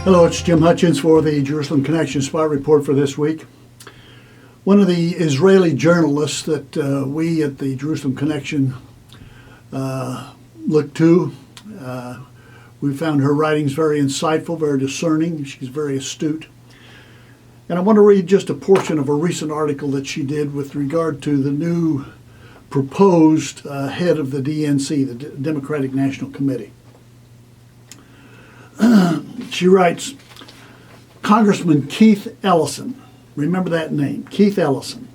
Hello, it's Jim Hutchins for the Jerusalem Connection Spot Report for this week. One of the Israeli journalists that we at the Jerusalem Connection look to, we found her writings very insightful, very discerning. She's very astute. And I want to read just a portion of a recent article that she did with regard to the new proposed head of the DNC, the Democratic National Committee. She writes, Congressman Keith Ellison, remember that name, Keith Ellison,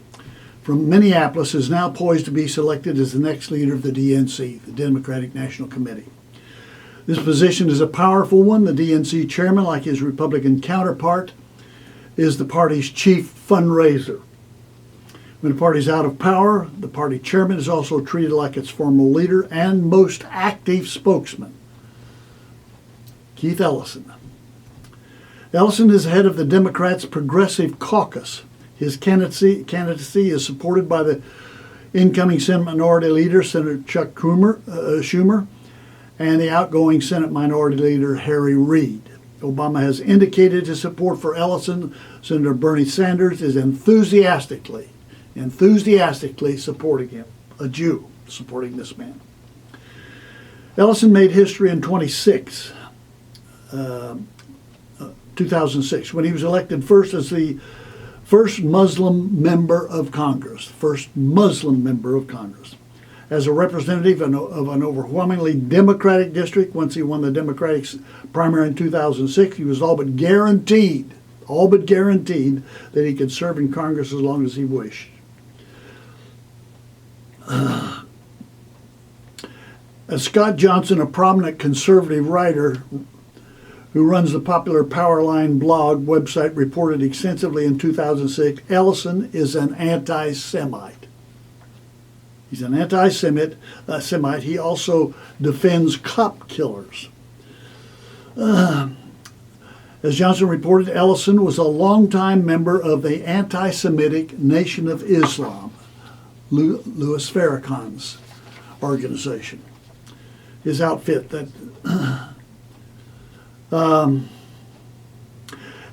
from Minneapolis, is now poised to be selected as the next leader of the DNC, the Democratic National Committee. This position is a powerful one. The DNC chairman, like his Republican counterpart, is the party's chief fundraiser. When the party is out of power, the party chairman is also treated like its formal leader and most active spokesman. Keith Ellison. Ellison is head of the Democrats' Progressive Caucus. His candidacy is supported by the incoming Senate Minority Leader, Senator Chuck Schumer, and the outgoing Senate Minority Leader, Harry Reid. Obama has indicated his support for Ellison. Senator Bernie Sanders is enthusiastically supporting him, a Jew supporting this man. Ellison made history in 2006, when he was elected first as the first Muslim member of Congress. As a representative of an overwhelmingly Democratic district, once he won the Democratic primary in 2006, he was all but guaranteed that he could serve in Congress as long as he wished. As Scott Johnson, a prominent conservative writer who runs the popular Powerline blog website, reported extensively in 2006, Ellison is an anti-Semite. He's an anti-Semite. He also defends cop killers. As Johnson reported, Ellison was a longtime member of the anti-Semitic Nation of Islam, Louis Farrakhan's organization, his outfit that...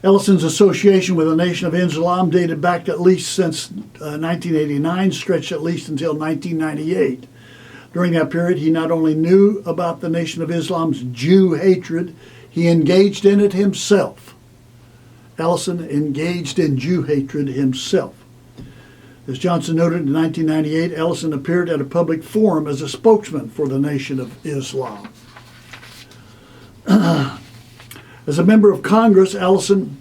Ellison's association with the Nation of Islam dated back at least since 1989, stretched at least until 1998. During that period, he not only knew about the Nation of Islam's Jew hatred, he engaged in it himself. Ellison engaged in Jew hatred himself. As Johnson noted, in 1998, Ellison appeared at a public forum as a spokesman for the Nation of Islam. As a member of Congress, Ellison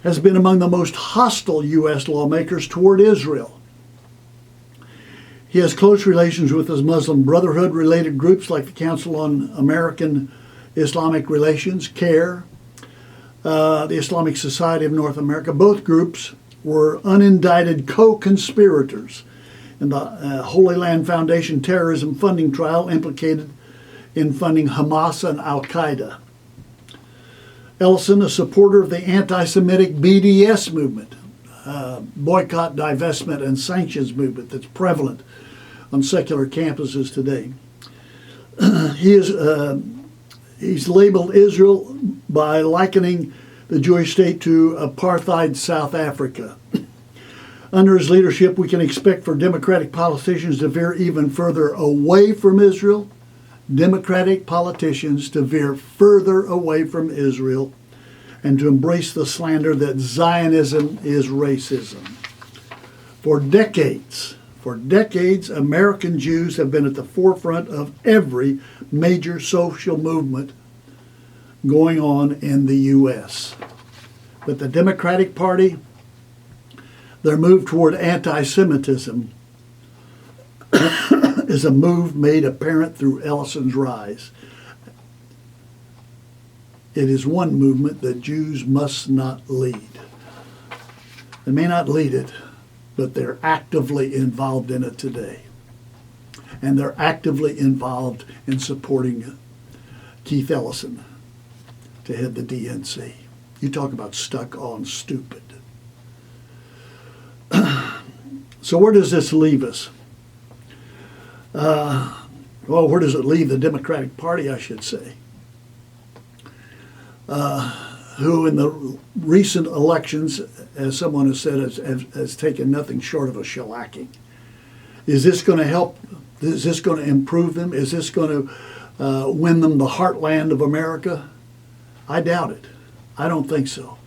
has been among the most hostile U.S. lawmakers toward Israel. He has close relations with his Muslim Brotherhood-related groups like the Council on American Islamic Relations, CARE, the Islamic Society of North America. Both groups were unindicted co-conspirators in the Holy Land Foundation terrorism funding trial implicated in funding Hamas and Al-Qaeda. Ellison, a supporter of the anti-Semitic BDS movement, boycott, divestment, and sanctions movement that's prevalent on secular campuses today. He's labeled Israel by likening the Jewish state to apartheid South Africa. Under his leadership, we can expect for Democratic politicians to veer even further away from Israel. Democratic politicians to veer further away from Israel and to embrace the slander that Zionism is racism. For decades, American Jews have been at the forefront of every major social movement going on in the U.S. But the Democratic Party, their move toward anti-Semitism is a move made apparent through Ellison's rise. It is one movement that Jews must not lead. They may not lead it, but they're actively involved in it today. And they're actively involved in supporting Keith Ellison to head the DNC. You talk about stuck on stupid. So where does this leave us? Well, where does it leave the Democratic Party, I should say? who in the recent elections, as someone has said, has taken nothing short of a shellacking. Is this going to help? Is this going to improve them? Is this going to win them the heartland of America? I doubt it. I don't think so.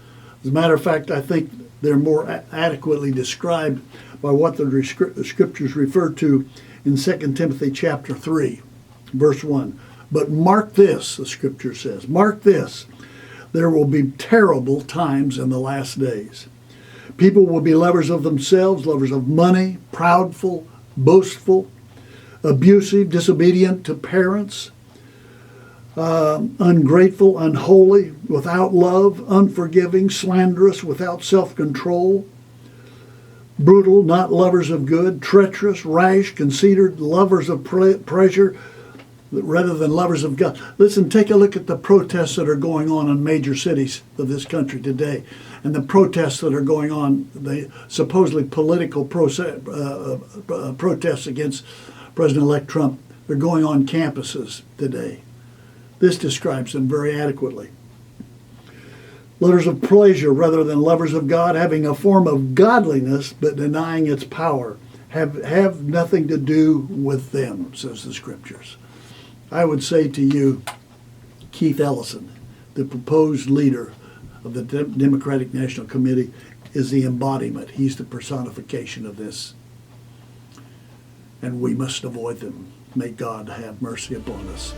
As a matter of fact, I think they're more adequately described by what the scriptures refer to in 2 Timothy chapter 3, verse 1. But mark this, the scripture says, mark this, there will be terrible times in the last days. People will be lovers of themselves, lovers of money, proudful, boastful, abusive, disobedient to parents, ungrateful, unholy, without love, unforgiving, slanderous, without self-control, brutal, not lovers of good, treacherous, rash, conceited, lovers of pleasure rather than lovers of God. Listen, take a look at the protests that are going on in major cities of this country today, and the protests that are going on, the supposedly political protests against President-elect Trump. They're going on campuses today. This describes them very adequately. Lovers of pleasure rather than lovers of God, having a form of godliness but denying its power. Have nothing to do with them, says the scriptures. I would say to you, Keith Ellison, the proposed leader of the Democratic National Committee, is the embodiment. He's the personification of this. And we must avoid them. May God have mercy upon us.